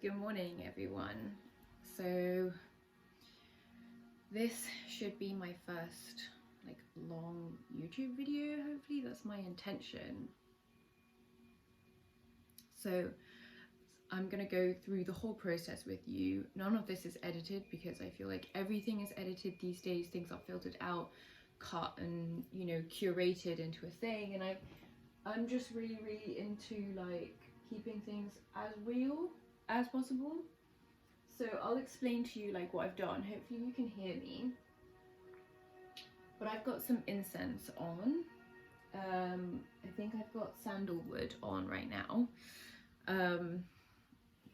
Good morning, everyone. So this should be my first long YouTube video. Hopefully that's my intention. So I'm gonna go through the whole process with you. None of this is edited because I feel like everything is edited these days. Things are filtered out, cut, and curated into a thing. And I'm just really into keeping things as real as possible. So I'll explain to you what I've done. Hopefully you can hear me. But I've got some incense on. I think I've got sandalwood on right now.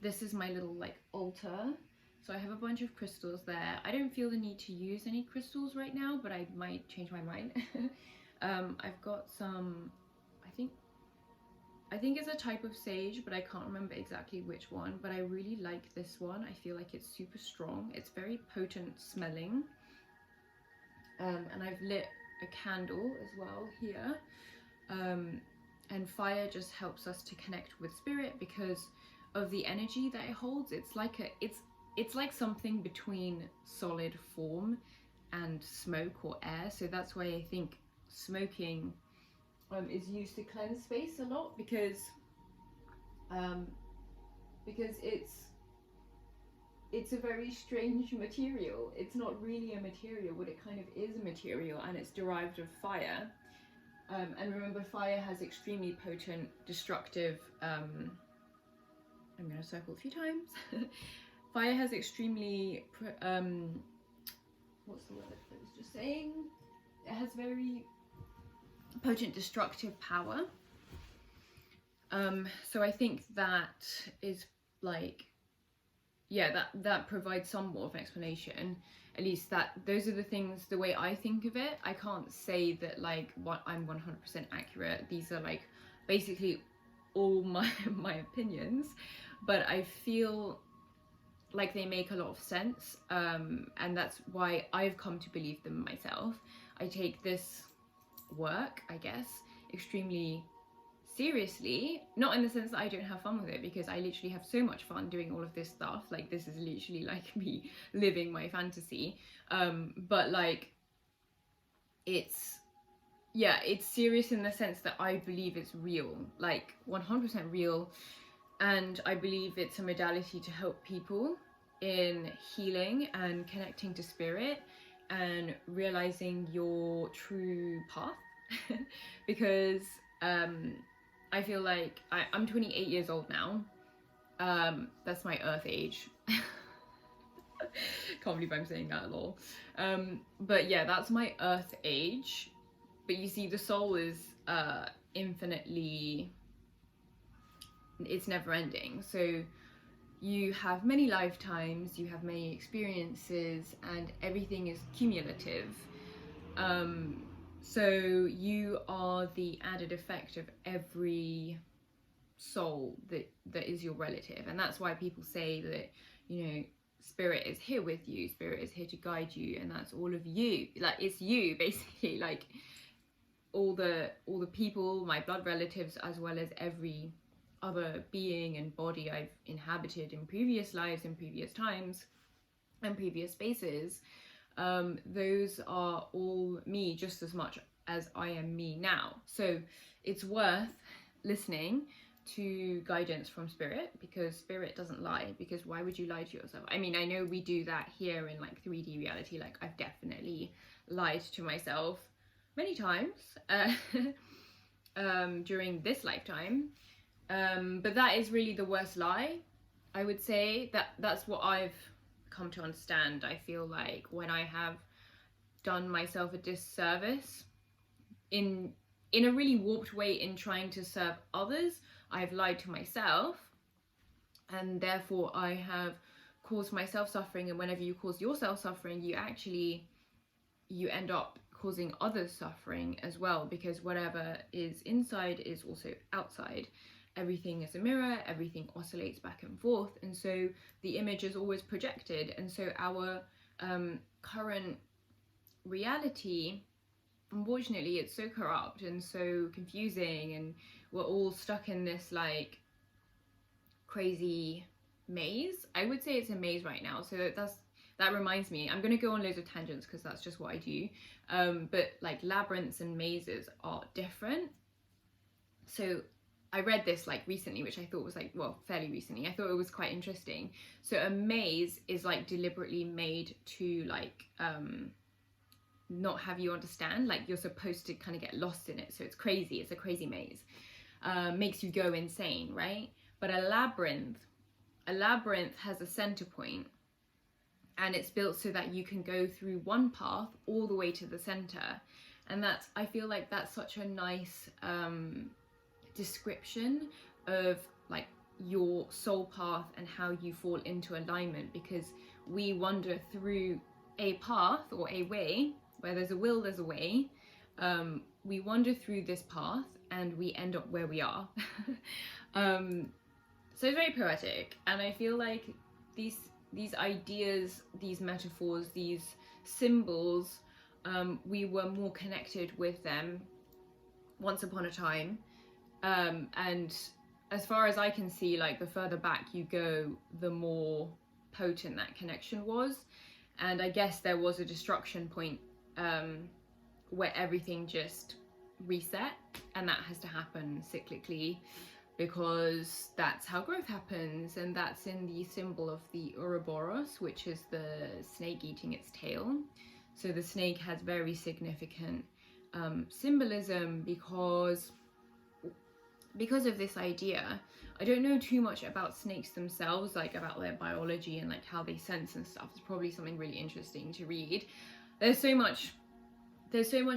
This is my little altar. So I have a bunch of crystals there. I don't feel the need to use any crystals right now, but I might change my mind. I've got some, I think it's a type of sage, but I can't remember exactly which one. But I really like this one. I feel like it's super strong. It's very potent smelling. And I've lit a candle as well here. And fire just helps us to connect with spirit because of the energy that it holds. It's like something between solid form and smoke or air. So that's why I think smoking is used to cleanse space a lot, because it's a very strange material. It's not really a material, but it kind of is a material, and it's derived of fire. And remember, fire has extremely potent, destructive, I'm going to circle a few times. Fire has extremely, what's the word I was just saying? It has very potent, destructive power. So I think that is that provides some more of explanation. At least those are the things, the way I think of it. I can't say that what I'm 100% accurate. These are basically all my opinions, but I feel like they make a lot of sense, and that's why I've come to believe them myself. I take this work, I guess, extremely seriously, not in the sense that I don't have fun with it, because I literally have so much fun doing all of this stuff. This is literally me living my fantasy, but it's serious in the sense that I believe it's real, 100% real, and I believe it's a modality to help people in healing and connecting to spirit and realizing your true path. Because I feel like I'm 28 years old now. That's my earth age. Can't believe I'm saying that at all. But yeah, that's my earth age. But you see, the soul is infinitely, it's never ending. So you have many lifetimes, you have many experiences, and everything is cumulative. So you are the added effect of every soul that is your relative. And that's why people say that, spirit is here with you, spirit is here to guide you, and that's all of you. It's you, basically, all the people, my blood relatives, as well as every other being and body I've inhabited in previous lives, in previous times, and previous spaces. Those are all me just as much as I am me now. So it's worth listening to guidance from spirit, because spirit doesn't lie. Because why would you lie to yourself? I mean, I know we do that here in 3D reality. I've definitely lied to myself many times during this lifetime, but that is really the worst lie. I would say that's what I've come to understand. I feel like when I have done myself a disservice in a really warped way in trying to serve others, I've lied to myself, and therefore I have caused myself suffering. And whenever you cause yourself suffering, you end up causing others suffering as well, because whatever is inside is also outside. Everything is a mirror, everything oscillates back and forth, and so the image is always projected. And so our current reality, unfortunately, it's so corrupt and so confusing, and we're all stuck in this crazy maze. I would say it's a maze right now. So that reminds me, I'm going to go on loads of tangents because that's just what I do. But like labyrinths and mazes are different. So I read this like recently, which I thought was like, well, fairly recently. I thought it was quite interesting. So a maze is like deliberately made to like not have you understand, like you're supposed to kind of get lost in it. So it's crazy. It's a crazy maze. Makes you go insane, right? But a labyrinth has a center point, and it's built so that you can go through one path all the way to the center. And that's, I feel like that's such a nice description of like your soul path and how you fall into alignment, because we wander through a path or a way. Where there's a will, there's a way. We wander through this path and we end up where we are. So it's very poetic, and I feel like these ideas, these metaphors, these symbols, we were more connected with them once upon a time. And as far as I can see, like the further back you go, the more potent that connection was. And I guess there was a destruction point where everything just reset, and that has to happen cyclically, because that's how growth happens. And that's in the symbol of the Ouroboros, which is the snake eating its tail. So the snake has very significant symbolism because of this idea. I don't know too much about snakes themselves, like about their biology and like how they sense and stuff. It's probably something really interesting to read. There's so much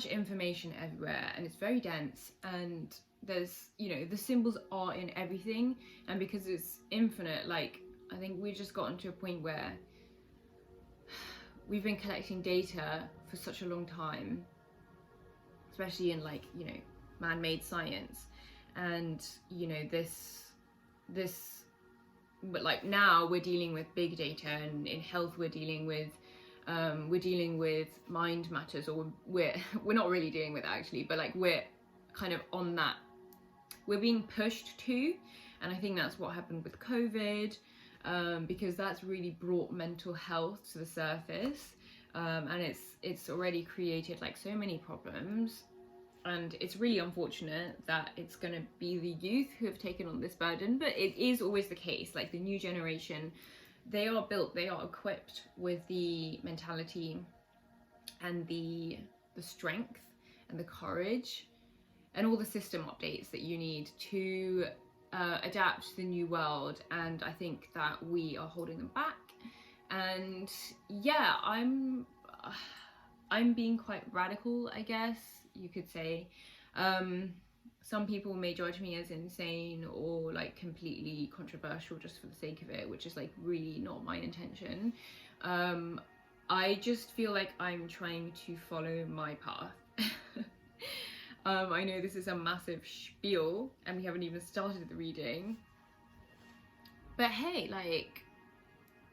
information everywhere, and it's very dense, and there's, you know, the symbols are in everything. And because it's infinite, like I think we've just gotten to a point where we've been collecting data for such a long time, especially in like, you know, man-made science. And you know, but like now we're dealing with big data, and in health we're dealing with mind matters, or we're not really dealing with it actually, but like we're kind of on that, we're being pushed to. And I think that's what happened with COVID, because that's really brought mental health to the surface, and it's already created like so many problems. And it's really unfortunate that it's going to be the youth who have taken on this burden, but it is always the case. Like the new generation, they are equipped with the mentality and the strength and the courage and all the system updates that you need to adapt to the new world. And I think that we are holding them back. And yeah, I'm being quite radical, I guess you could say. Some people may judge me as insane or like completely controversial just for the sake of it, which is like really not my intention. I just feel like I'm trying to follow my path. I know this is a massive spiel and we haven't even started the reading, but hey, like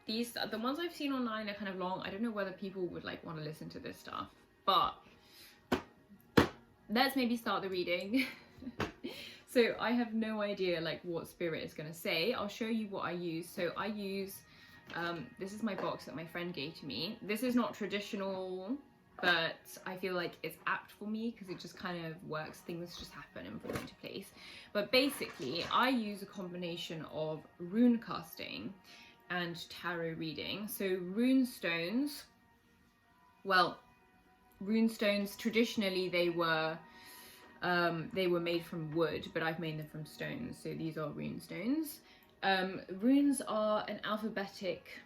the ones I've seen online are kind of long. I don't know whether people would like want to listen to this stuff, but let's maybe start the reading. So I have no idea like what spirit is going to say. I'll show you what I use. So I use this is my box that my friend gave to me. This is not traditional, but I feel like it's apt for me because it just kind of works. Things just happen and fall into place. But basically I use a combination of rune casting and tarot reading. So runestones, well, runestones traditionally they were made from wood, but I've made them from stones, so these are runestones. Runes are an alphabetic,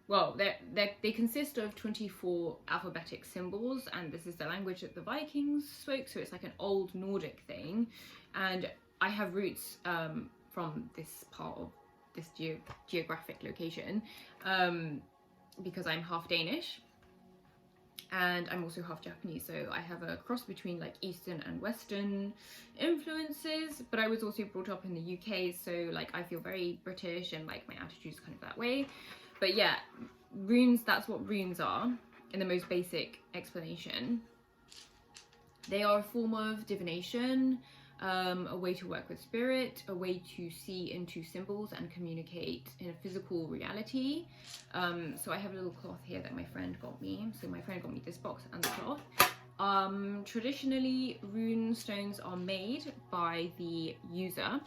well, they consist of 24 alphabetic symbols, and this is the language that the Vikings spoke, so it's like an old Nordic thing. And I have roots from this part of this geographic location, because I'm half Danish and I'm also half Japanese, so I have a cross between like Eastern and Western influences, but I was also brought up in the UK, so like I feel very British and like my attitude's kind of that way. But yeah, runes, that's what runes are in the most basic explanation. They are a form of divination, a way to work with spirit, a way to see into symbols and communicate in a physical reality. So I have a little cloth here that my friend got me. So my friend got me this box and the cloth. Traditionally, rune stones are made by the user,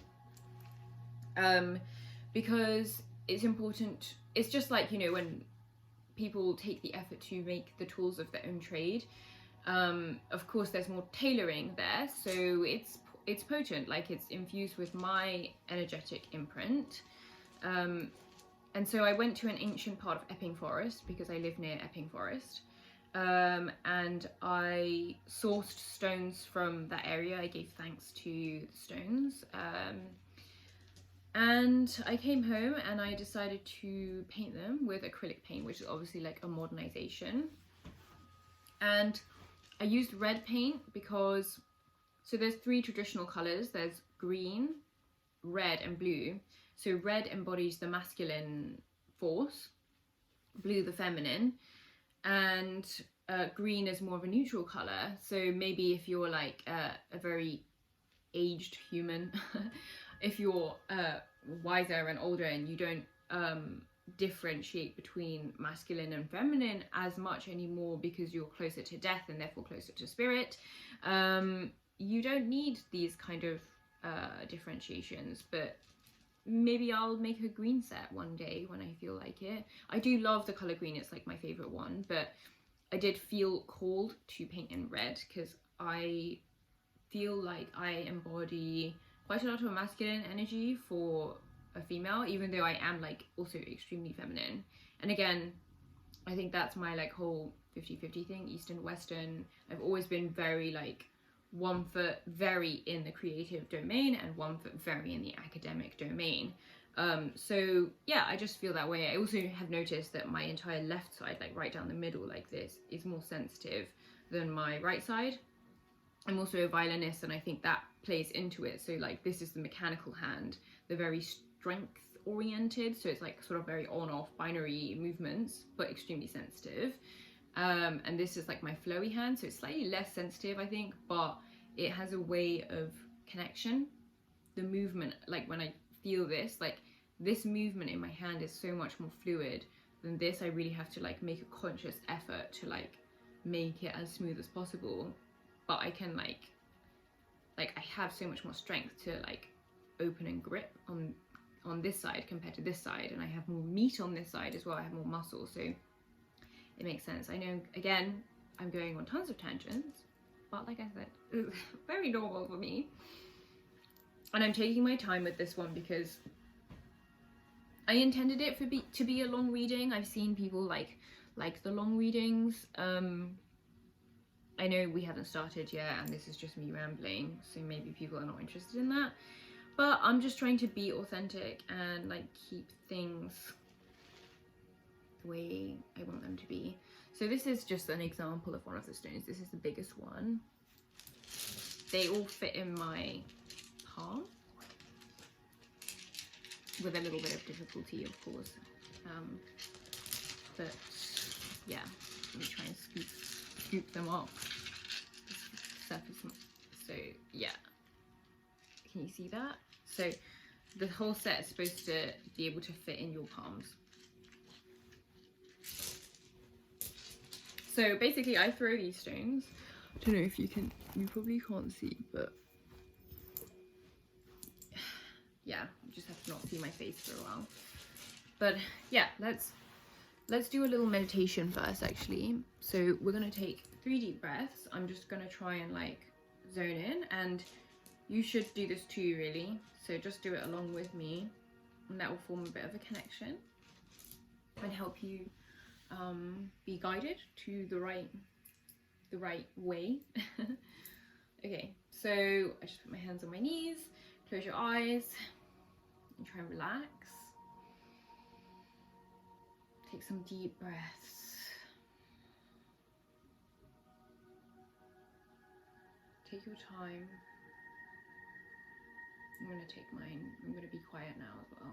because it's important. It's just like, you know, when people take the effort to make the tools of their own trade, of course there's more tailoring there, so it's potent, like it's infused with my energetic imprint. And so I went to an ancient part of Epping Forest because I live near Epping Forest, and I sourced stones from that area. I gave thanks to the stones, and I came home and I decided to paint them with acrylic paint, which is obviously like a modernization. And I used red paint because, so there's 3 traditional colors. There's green, red and blue. So red embodies the masculine force, blue the feminine, and green is more of a neutral color. So maybe if you're like a very aged human, if you're wiser and older and you don't differentiate between masculine and feminine as much anymore because you're closer to death and therefore closer to spirit, you don't need these kind of differentiations. But maybe I'll make a green set one day when I feel like it. I do love the color green, it's like my favorite one, but I did feel called to paint in red because I feel like I embody quite a lot of masculine energy for a female, even though I am like also extremely feminine. And again, I think that's my like whole 50-50 thing, East and Western. I've always been very like 1 foot very in the creative domain and 1 foot very in the academic domain. So yeah, I just feel that way. I also have noticed that my entire left side, like right down the middle like this, is more sensitive than my right side. I'm also a violinist and I think that plays into it. So like this is the mechanical hand, the very strength oriented, so it's like sort of very on off binary movements but extremely sensitive. And this is like my flowy hand, so it's slightly less sensitive I think, but it has a way of connection. The movement, like when I feel this, like this movement in my hand is so much more fluid than this. I really have to like make a conscious effort to like make it as smooth as possible. But I can like I have so much more strength to like open and grip on this side compared to this side, and I have more meat on this side as well. I have more muscle, so it makes sense. I know, again, I'm going on tons of tangents, but like I said, it's very normal for me. And I'm taking my time with this one because I intended it to be a long reading. I've seen people like the long readings. I know we haven't started yet and this is just me rambling, so maybe people are not interested in that. But I'm just trying to be authentic and like keep things the way I want them to be. So this is just an example of one of the stones. This is the biggest one. They all fit in my palm with a little bit of difficulty, of course. But yeah, let me try and scoop them up. Surface. So yeah, can you see that? So the whole set is supposed to be able to fit in your palms. So basically I throw these stones. I don't know if you probably can't see, but yeah, you just have to not see my face for a while. But yeah, let's do a little meditation first actually. So we're gonna take 3 deep breaths. I'm just gonna try and like zone in, and you should do this too really. So just do it along with me and that will form a bit of a connection and help you be guided to the right way. Okay, so I just put my hands on my knees, close your eyes and try and relax. Take some deep breaths. Take your time. I'm going to take mine. I'm going to be quiet now as well.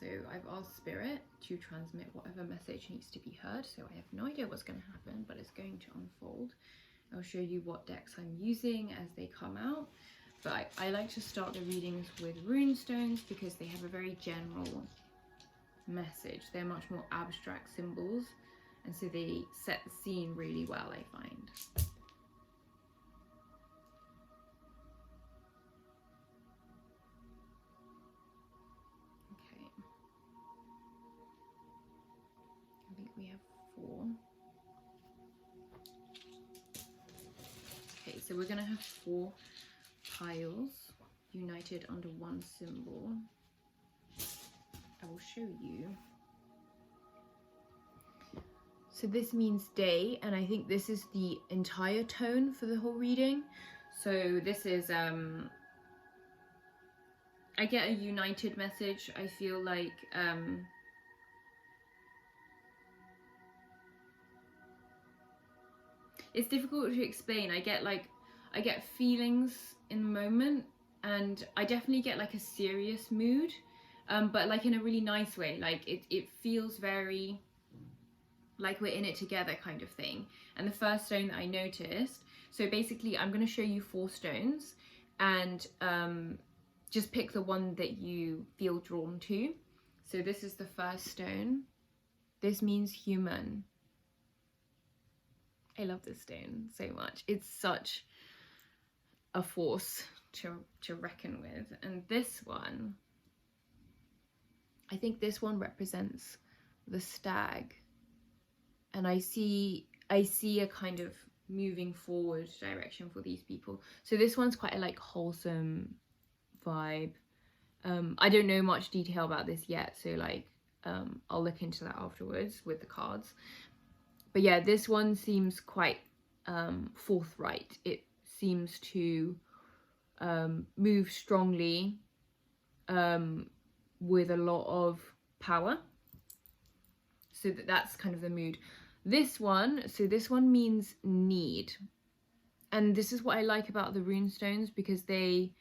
So I've asked Spirit to transmit whatever message needs to be heard. So I have no idea what's going to happen, but it's going to unfold. I'll show you what decks I'm using as they come out. But I like to start the readings with Runestones because they have a very general message. They're much more abstract symbols, and so they set the scene really well, I find. Okay. I think we have 4. Okay, so we're going to have 4 piles united under one symbol. I will show you. So this means day, and I think this is the entire tone for the whole reading. So this is I get a united message. I feel like it's difficult to explain. I get feelings in the moment, and I definitely get like a serious mood, but like in a really nice way. Like it feels very like we're in it together kind of thing. And the first stone that I noticed, so basically I'm going to show you 4 stones, and just pick the one that you feel drawn to. So this is the first stone. This means human. I love this stone so much. It's such a force to reckon with. And this one, I think this one represents the stag. And I see a kind of moving forward direction for these people. So this one's quite a like wholesome vibe. I don't know much detail about this yet, so like I'll look into that afterwards with the cards. But yeah, this one seems quite forthright. It seems to move strongly with a lot of power. So that's kind of the mood. This one means need. And this is what I like about the runestones, because they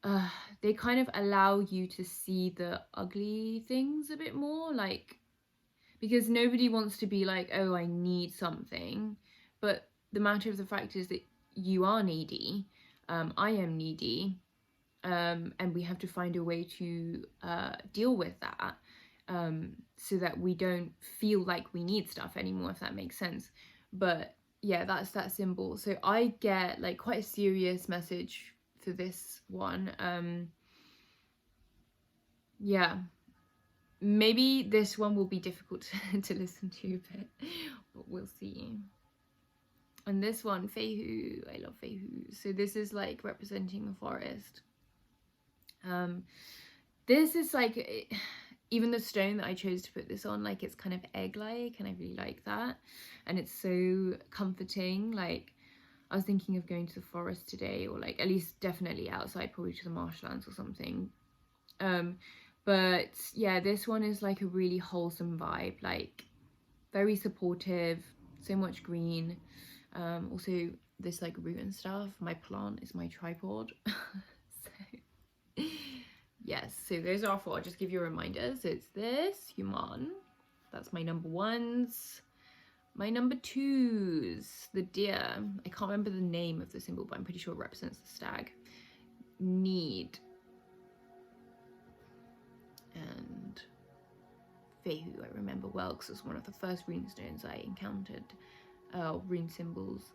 kind of allow you to see the ugly things a bit more, like, because nobody wants to be like, oh, I need something, but the matter of the fact is that you are needy. I am needy, and we have to find a way to deal with that, so that we don't feel like we need stuff anymore, if that makes sense. But yeah, that's that symbol. So I get like quite a serious message for this one. Yeah, maybe this one will be difficult to listen to a bit, but we'll see. And this one, Feihu, I love Feihu. So this is like representing the forest. This is like, even the stone that I chose to put this on, like it's kind of egg-like, and I really like that. And it's so comforting. Like, I was thinking of going to the forest today, or like at least definitely outside, probably to the marshlands or something. But yeah, this one is like a really wholesome vibe, like very supportive, so much green. Also this like root and stuff. My plant is my tripod. So yes, so those are 4. I'll just give you a reminder. So it's this, human. That's my number 1s. My number 2s, the deer. I can't remember the name of the symbol, but I'm pretty sure it represents the stag. Need. And Feihu, I remember well, because it's one of the first runestones I encountered. Rune symbols.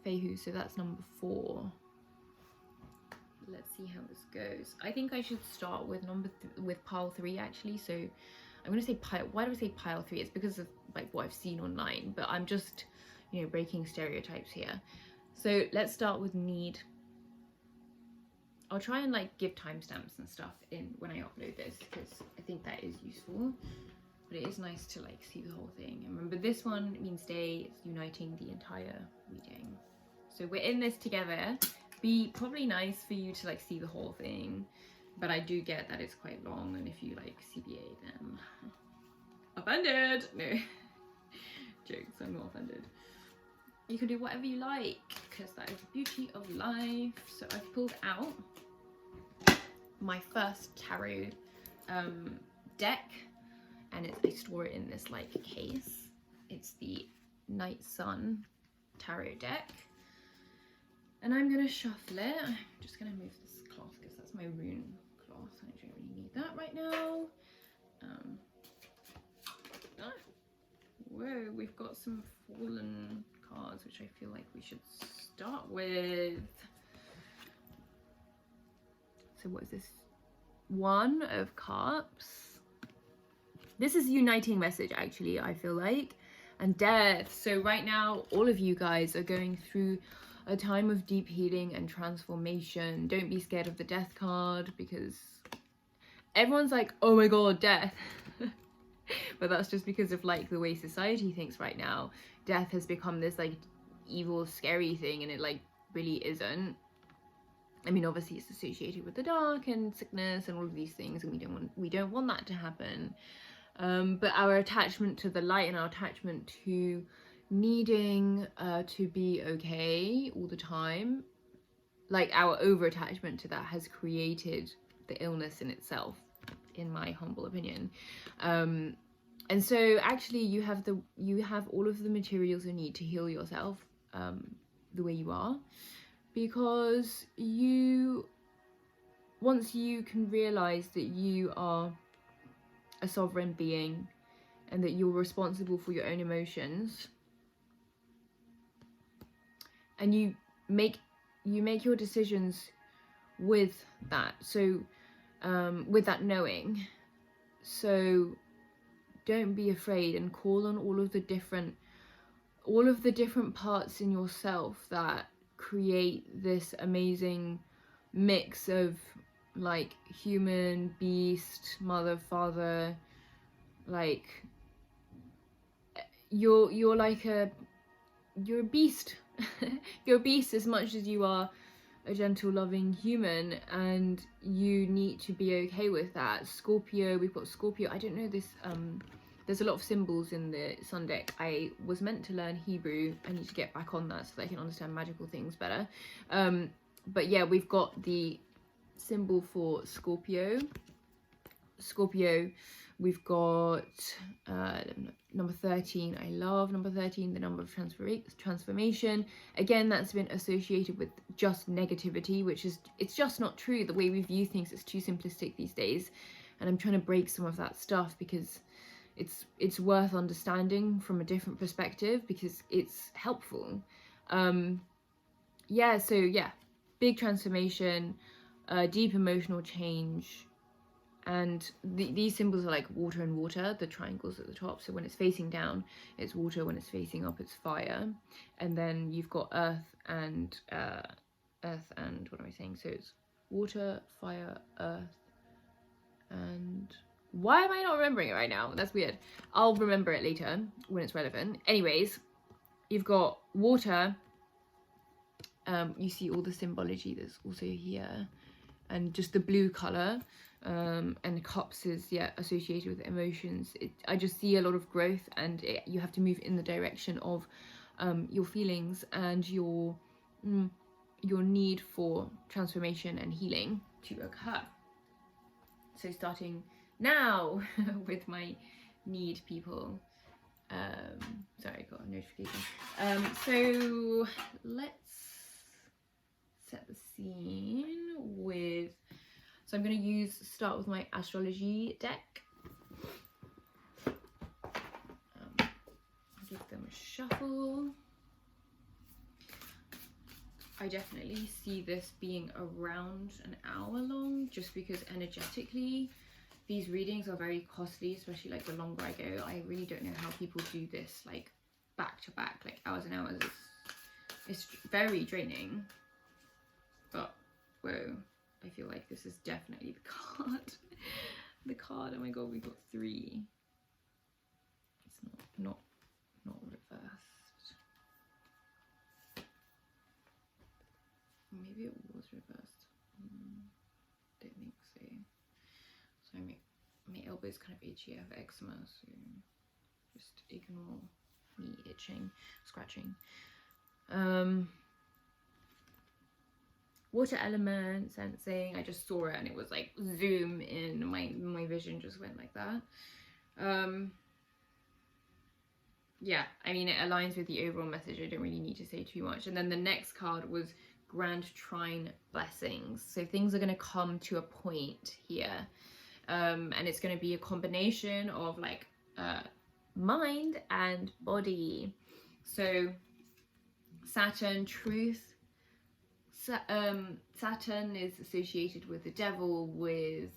Feihu, so that's number 4. Let's see how this goes. I think I should start with with pile 3 actually. So I'm gonna say pile. Why do I say pile 3? It's because of like what I've seen online, but I'm just, you know, breaking stereotypes here. So let's start with need. I'll try and like give timestamps and stuff in when I upload this, because I think that is useful. But it is nice to like see the whole thing. And remember, this one means day. It's uniting the entire reading. So we're in this together. Be probably nice for you to like see the whole thing, but I do get that it's quite long, and if you like CBA, then offended. No, jokes. I'm not offended. You can do whatever you like, because that is the beauty of life. So I've pulled out my first tarot deck, and I store it in this like case. It's the Night Sun tarot deck, and I'm gonna shuffle it. I'm just gonna move this cloth because that's my rune cloth. I don't really need that right now. Whoa, we've got some fallen cards, which I feel like we should start with. So what is this? One of Cups. This is a uniting message, actually, I feel like. And Death. So right now, all of you guys are going through a time of deep healing and transformation. Don't be scared of the Death card, because everyone's like, oh my god, Death. But that's just because of like the way society thinks right now. Death has become this like evil, scary thing, and it like really isn't. I mean, obviously it's associated with the dark and sickness and all of these things, and we don't want that to happen. But our attachment to the light and our attachment to needing to be okay all the time, like our over attachment to that, has created the illness in itself, in my humble opinion. And so actually you have all of the materials you need to heal yourself the way you are, because once you can realize that you are a sovereign being and that you're responsible for your own emotions, and you make your decisions with that, so with that knowing, so don't be afraid and call on all of the different parts in yourself that create this amazing mix of like human, beast, mother, father. Like you're a beast. You're a beast as much as you are a gentle, loving human, and you need to be okay with that. Scorpio, we've got Scorpio. I don't know this. There's a lot of symbols in the Sun deck. I was meant to learn Hebrew. I need to get back on that so that I can understand magical things better. But yeah, we've got the symbol for Scorpio. We've got number 13. I love number 13, the number of transformation. Again, that's been associated with just negativity, which is, it's just not true. The way we view things is too simplistic these days, and I'm trying to break some of that stuff because it's worth understanding from a different perspective, because it's helpful. Yeah, so yeah, big transformation, deep emotional change. And these symbols are like water and water, the triangles at the top. So when it's facing down, it's water. When it's facing up, it's fire. And then you've got earth and what am I saying? So it's water, fire, earth, and why am I not remembering it right now? That's weird. I'll remember it later when it's relevant. Anyways, you've got water. You see all the symbology that's also here, and just the blue color. And cups is, yeah, associated with emotions. I just see a lot of growth, and you have to move in the direction of your feelings and your need for transformation and healing to occur. So starting now with my need people. Sorry, I got a notification. So let's set the scene with, so I'm going to start with my astrology deck. Give them a shuffle. I definitely see this being around an hour long, just because energetically these readings are very costly, especially like the longer I go. I really don't know how people do this like back to back, like hours and hours. It's very draining. But whoa, I feel like this is definitely the card. The card, oh my god, we got 3. It's not reversed. Maybe it was reversed. Don't think so. So my elbow is kind of itchy. I have eczema, so just ignore me itching, scratching. water element, sensing. I just saw it and it was like zoom in, my vision just went like that. Yeah, I mean, it aligns with the overall message. I don't really need to say too much. And then the next card was Grand Trine Blessings. So things are going to come to a point here. And it's going to be a combination of like mind and body. So Saturn, truth. Saturn is associated with the devil, with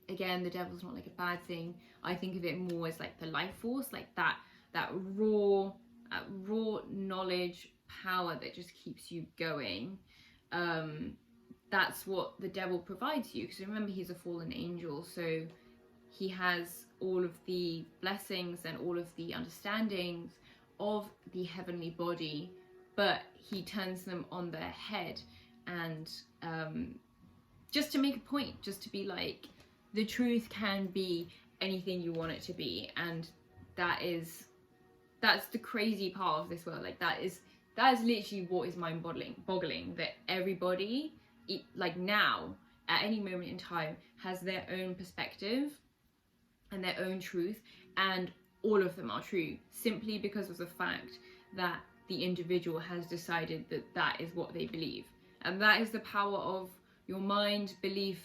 again, the devil's not like a bad thing. I think of it more as like the life force, like that raw knowledge, power that just keeps you going. That's what the devil provides you, because remember, he's a fallen angel, so he has all of the blessings and all of the understandings of the heavenly body, but he turns them on their head, and just to make a point, just to be like, the truth can be anything you want it to be. And that's the crazy part of this world. Like that is literally what is mind boggling, that everybody, like now, at any moment in time, has their own perspective and their own truth, and all of them are true, simply because of the fact that the individual has decided that that is what they believe. And that is the power of your mind, belief.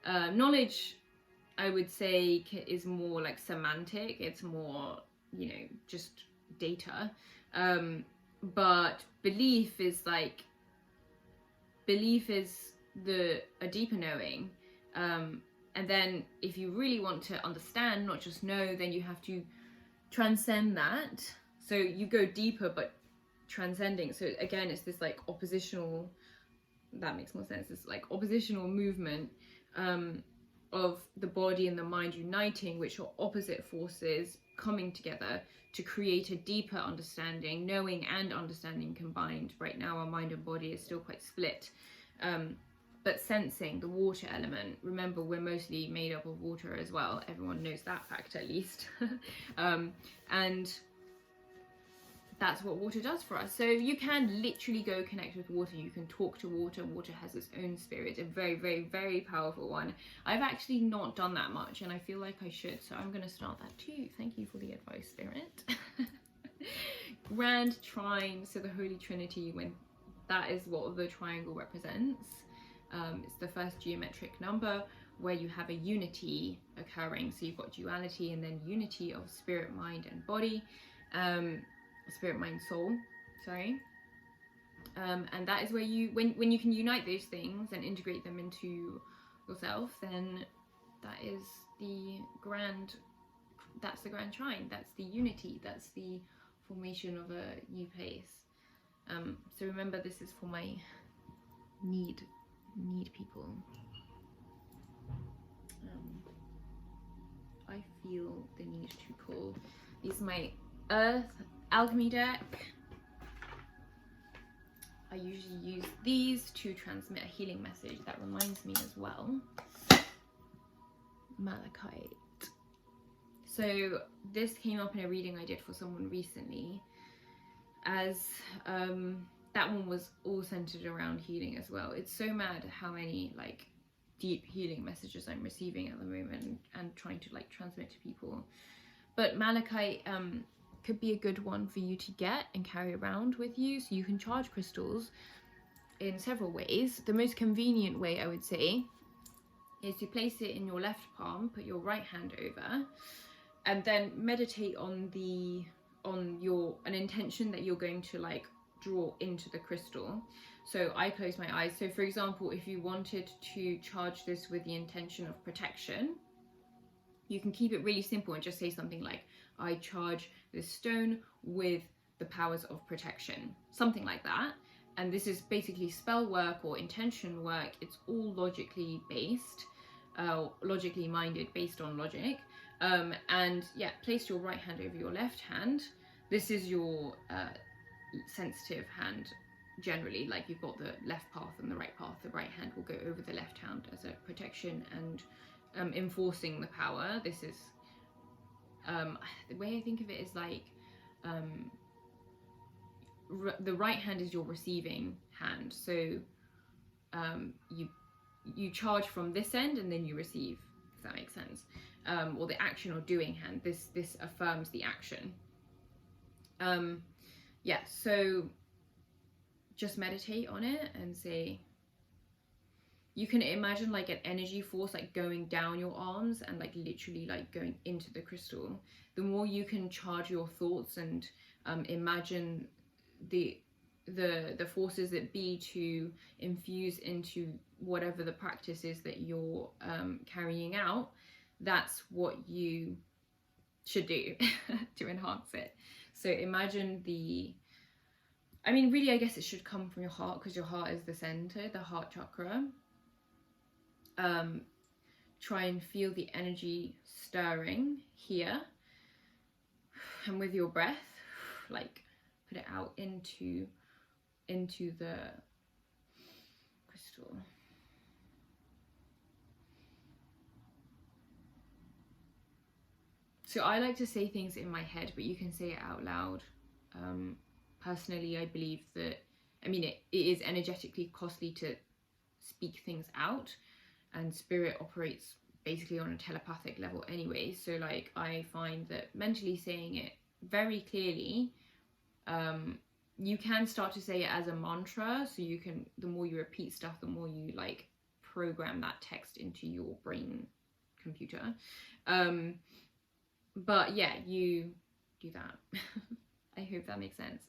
Knowledge, I would say, is more like semantic. It's more, you know, just data. But belief is a deeper knowing. And then if you really want to understand, not just know, then you have to transcend that. So you go deeper, but transcending. So again, it's this like oppositional, that makes more sense, this like oppositional movement of the body and the mind uniting, which are opposite forces coming together to create a deeper understanding, knowing and understanding combined. Right now our mind and body is still quite split. But sensing, the water element, remember we're mostly made up of water as well, everyone knows that fact at least. And that's what water does for us. So you can literally go connect with water, you can talk to water. Water has its own spirit, a very, very, very powerful one. I've actually not done that much, and I feel like I should, so I'm going to start that too. Thank you for the advice, Spirit. Grand Trine, so the Holy Trinity, when that is what the triangle represents. It's the first geometric number where you have a unity occurring. So you've got duality and then unity of spirit, mind and body. Spirit, mind, soul, sorry. And that is where you, when you can unite those things and integrate them into yourself, then that is the grand trine. That's the unity, that's the formation of a new place. So remember, this is for my need people. I feel the need to pull. These are my Earth Alchemy deck. I usually use these to transmit a healing message. That reminds me as well. Malachite. So this came up in a reading I did for someone recently, as that one was all centered around healing as well. It's so mad how many like deep healing messages I'm receiving at the moment and trying to like transmit to people. But malachite could be a good one for you to get and carry around with you. So you can charge crystals in several ways. The most convenient way, I would say, is to place it in your left palm, put your right hand over, and then meditate on an intention that you're going to like draw into the crystal. So I close my eyes. So for example, if you wanted to charge this with the intention of protection, you can keep it really simple and just say something like, I charge this stone with the powers of protection, something like that. And this is basically spell work or intention work. It's all logically based, logically minded, based on logic. And yeah, place your right hand over your left hand. This is your sensitive hand generally, like you've got the left path and the right path. The right hand will go over the left hand as a protection and enforcing the power. This is the way I think of it is like the right hand is your receiving hand. So you charge from this end and then you receive, if that makes sense. Or the action or doing hand, this affirms the action. Yeah, so just meditate on it and say, you can imagine like an energy force like going down your arms and like literally like going into the crystal. The more you can charge your thoughts and imagine the forces that be to infuse into whatever the practice is that you're carrying out, that's what you should do to enhance it. So imagine really I guess it should come from your heart, because your heart is the center, the heart chakra. Try and feel the energy stirring here, and with your breath like put it out into the crystal. So I like to say things in my head, but you can say it out loud. Personally, I believe that, it is energetically costly to speak things out, and spirit operates basically on a telepathic level anyway. So like I find that mentally saying it very clearly, you can start to say it as a mantra. So you can, the more you repeat stuff, the more you like program that text into your brain computer. But yeah, you do that. I hope that makes sense.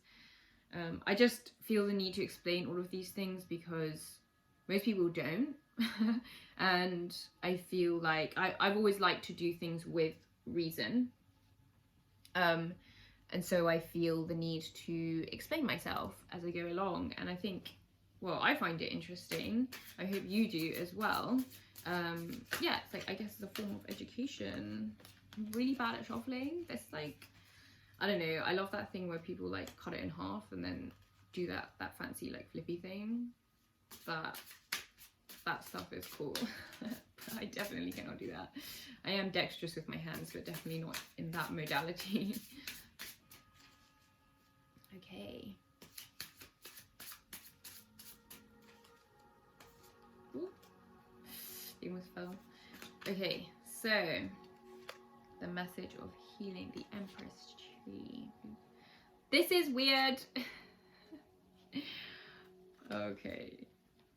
I just feel the need to explain all of these things because most people don't. And I feel like I've always liked to do things with reason. And so I feel the need to explain myself as I go along. And I think, well, I find it interesting. I hope you do as well. Yeah, it's like, I guess it's a form of education. I'm really bad at shuffling. That's like, I don't know, I love that thing where people like cut it in half and then do that fancy like flippy thing. But that stuff is cool. I definitely cannot do that. I am dexterous with my hands, but definitely not in that modality. Okay. Ooh. It almost fell. Okay, so the message of healing, the Empress tree. This is weird. Okay,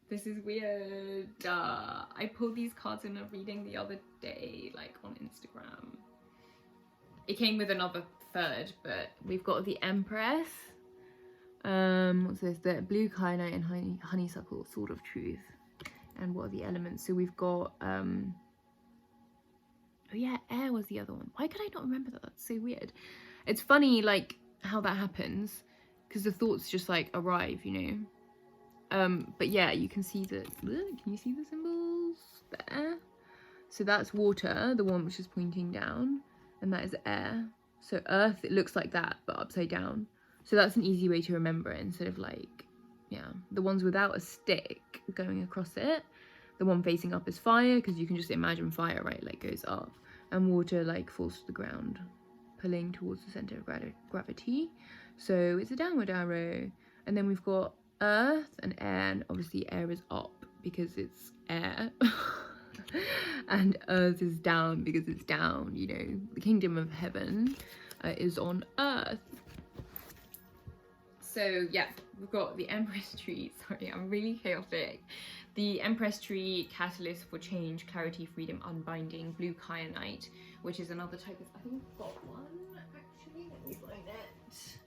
this is weird. I pulled these cards in a reading the other day, like on Instagram. It came with another third, but we've got the Empress. What's this? The blue kyanite and honeysuckle, sword of truth. And what are the elements? So we've got oh yeah, air was the other one. Why could I not remember that? That's so weird. It's funny like how that happens, because the thoughts just like arrive, you know. But yeah, you can see the, can you see the symbols there? So that's water, the one which is pointing down, and that is air. So earth, it looks like that but upside down. So that's an easy way to remember it, instead of like, yeah, the ones without a stick going across it. The one facing up is fire, because you can just imagine fire, right, like goes up, and water like falls to the ground, pulling towards the center of gravity. So it's a downward arrow. And then we've got earth and air, and obviously air is up because it's air. And earth is down because it's down, you know. The kingdom of heaven is on earth. So yeah, we've got the Empress tree. Sorry, I'm really chaotic. The Empress tree, catalyst for change, clarity, freedom, unbinding, blue kyanite, which is another type of, I think I've got one actually, let me find it.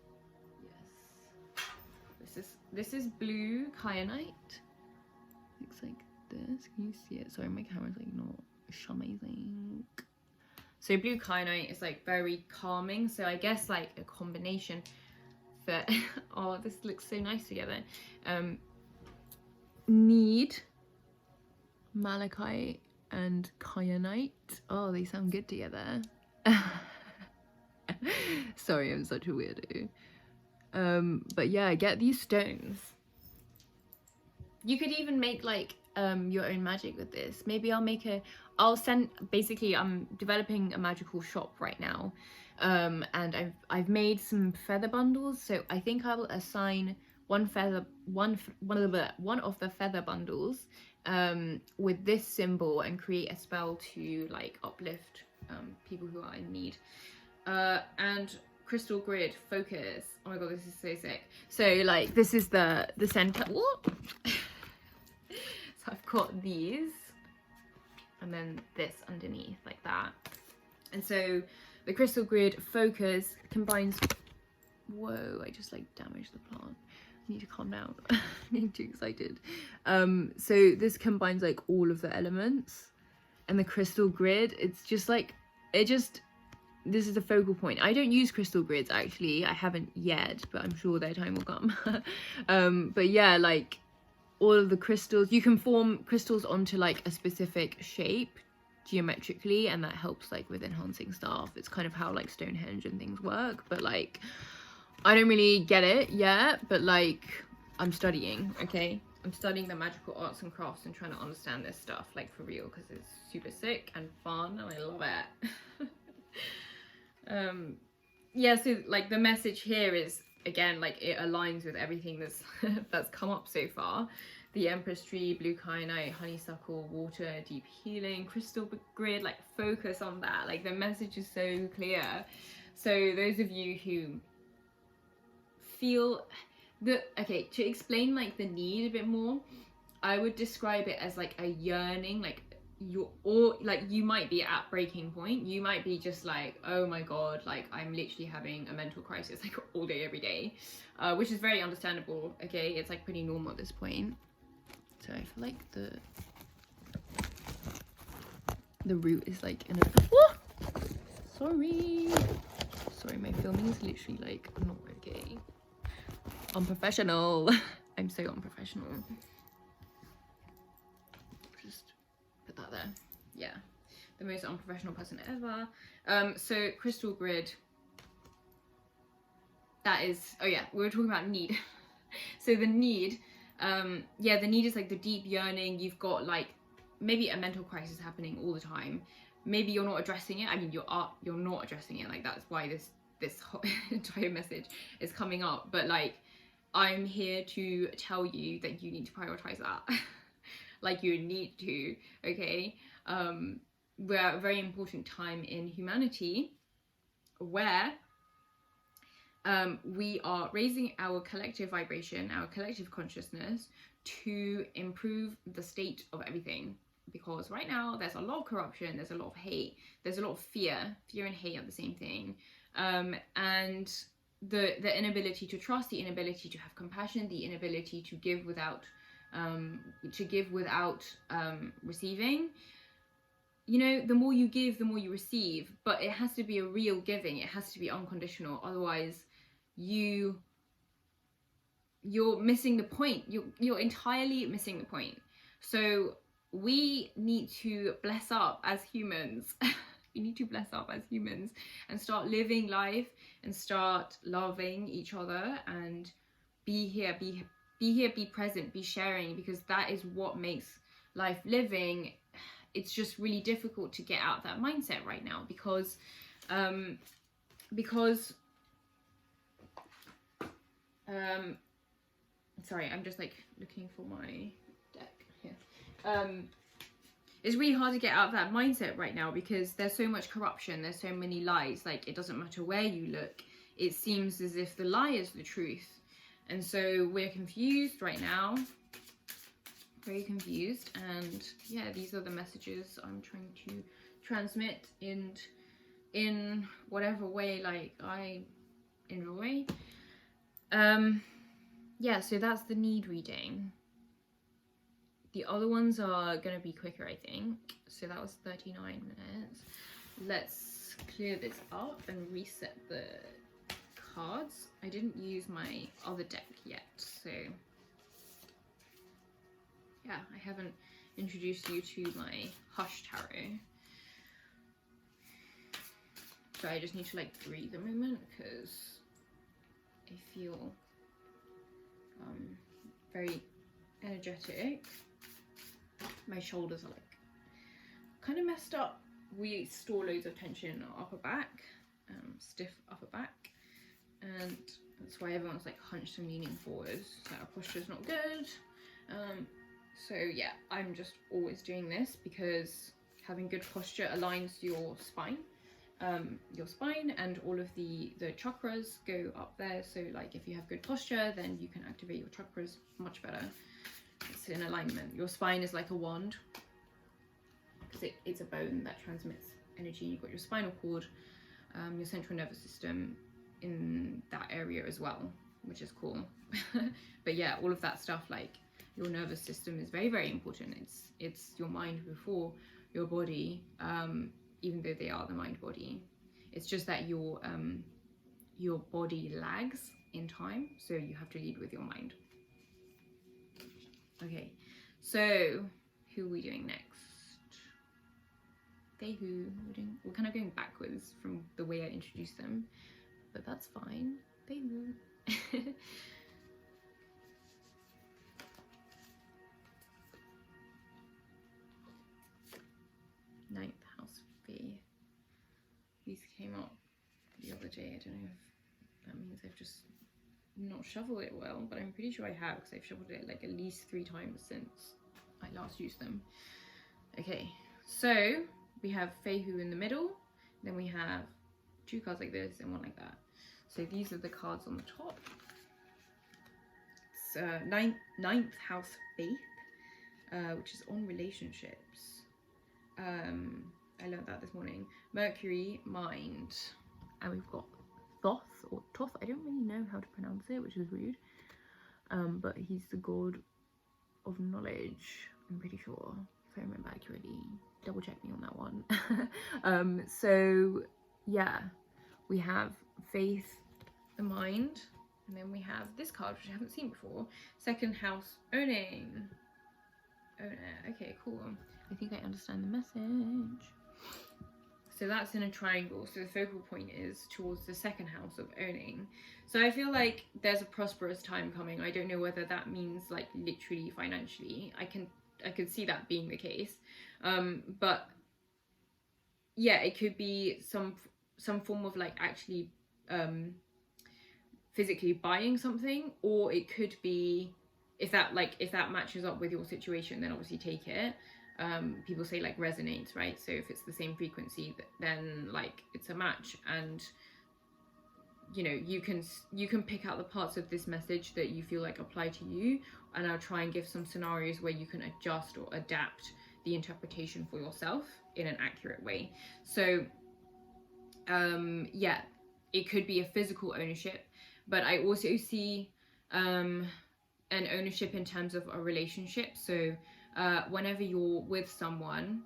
Yes. This is blue kyanite. Looks like this. Can you see it? Sorry, my camera's like not amazing. So blue kyanite is like very calming. So I guess like a combination for oh, this looks so nice together. Need, malachite and kyanite. Oh, they sound good together. Sorry, I'm such a weirdo. But yeah, get these stones. You could even make like your own magic with this. Maybe basically I'm developing a magical shop right now. And I've made some feather bundles, so I think I will assign one of the feather bundles with this symbol and create a spell to like uplift people who are in need. And crystal grid focus. Oh my god, this is so sick. So like this is the center. What? So I've got these and then this underneath like that. And so the crystal grid focus combines. Whoa, I just like damaged the plant. I need to calm down. I'm too excited. So this combines like all of the elements, and the crystal grid, it's just like, this is the focal point. I don't use crystal grids actually. I haven't yet, but I'm sure their time will come. But yeah, like all of the crystals, you can form crystals onto like a specific shape geometrically, and that helps like with enhancing stuff. It's kind of how like Stonehenge and things work, but like I don't really get it yet, but like I'm studying, okay? I'm studying the magical arts and crafts and trying to understand this stuff like for real, because it's super sick and fun and I love it. Yeah, so like the message here is, again, like it aligns with everything that's that's come up so far. The Empress tree, blue kyanite, honeysuckle, water, deep healing, crystal grid, like focus on that. Like the message is so clear. So those of you who feel the, okay, to explain like the need a bit more, I would describe it as like a yearning, like you might be at breaking point. You might be just like, oh my god, like I'm literally having a mental crisis like all day every day, which is very understandable. Okay, it's like pretty normal at this point. So I feel like the root is like in a sorry, my filming is literally like not okay. Unprofessional. I'm so unprofessional. Just put that there. Yeah, the most unprofessional person ever. So crystal grid, that is, oh yeah, we were talking about need. So the need, yeah, the need is like the deep yearning. You've got like maybe a mental crisis happening all the time. Maybe you're not addressing it. I mean, you're not addressing it. Like that's why this whole entire message is coming up. But like, I'm here to tell you that you need to prioritize that. Like you need to, okay? We're at a very important time in humanity where we are raising our collective vibration, our collective consciousness to improve the state of everything. Because right now there's a lot of corruption, there's a lot of hate, there's a lot of fear and hate are the same thing. And the inability to trust, the inability to have compassion, the inability to give without receiving. You know, the more you give, the more you receive, but it has to be a real giving. It has to be unconditional. Otherwise, you're missing the point. You're entirely missing the point. So we need to bless up as humans. We need to bless up as humans and start living life and start loving each other and be here, be present, be sharing, because that is what makes life living. It's just really difficult to get out of that mindset right now because sorry, I'm just like looking for my deck here. It's really hard to get out of that mindset right now because there's so much corruption, there's so many lies. Like it doesn't matter where you look, it seems as if the lie is the truth. And so we're confused right now, very confused. And yeah, these are the messages I'm trying to transmit in whatever way like I enjoy. Yeah, so that's the need reading. The other ones are going to be quicker, I think. So that was 39 minutes. Let's clear this up and reset the cards. I didn't use my other deck yet, so yeah, I haven't introduced you to my Hush Tarot. So I just need to like breathe a moment because I feel very energetic. My shoulders are like kind of messed up. We store loads of tension in our upper back, stiff upper back, and That's why everyone's like hunched and leaning forwards. So our posture's not good. So yeah, I'm just always doing this because having good posture aligns your spine. And all of the chakras go up there. So like if you have good posture, then you can activate your chakras much better. It's in alignment. Your spine is like a wand because it's a bone that transmits energy. You've got your spinal cord, your central nervous system in that area as well, which is cool. But yeah, all of that stuff, like your nervous system is very, very important. It's your mind before your body, even though they are the mind body. It's just that your body lags in time, so you have to lead with your mind. Okay, so who are we doing next? We're kind of going backwards from the way I introduced them, but that's fine. Ninth house Faith. These came up the other day. I don't know if that means I've just not shoveled it well, but I'm pretty sure I have because I've shoveled it like at least 3 times since I last used them. Okay, so we have Feihu in the middle, then we have 2 cards like this and 1 like that. So these are the cards on the top. It's ninth house Faith, which is on relationships. I learned that this morning. Mercury, mind, and we've got Thoth or Toth. I don't really know how to pronounce it, which is rude. But he's the god of knowledge, I'm pretty sure, if I remember accurately. Double check me on that one. So yeah, we have Faith, the mind, and then we have this card, which I haven't seen before. Second house, owning. Okay, cool. I think I understand the message. So that's in a triangle, so the focal point is towards the second house of owning. So I feel like there's a prosperous time coming. I don't know whether that means like literally financially. I could see that being the case. But yeah, it could be some form of like actually physically buying something, or it could be, if that matches up with your situation, then obviously take it. People say like resonates, right? So if it's the same frequency, then like it's a match, and you know, you can pick out the parts of this message that you feel like apply to you, and I'll try and give some scenarios where you can adjust or adapt the interpretation for yourself in an accurate way. So yeah, it could be a physical ownership, but I also see an ownership in terms of a relationship. So whenever you're with someone,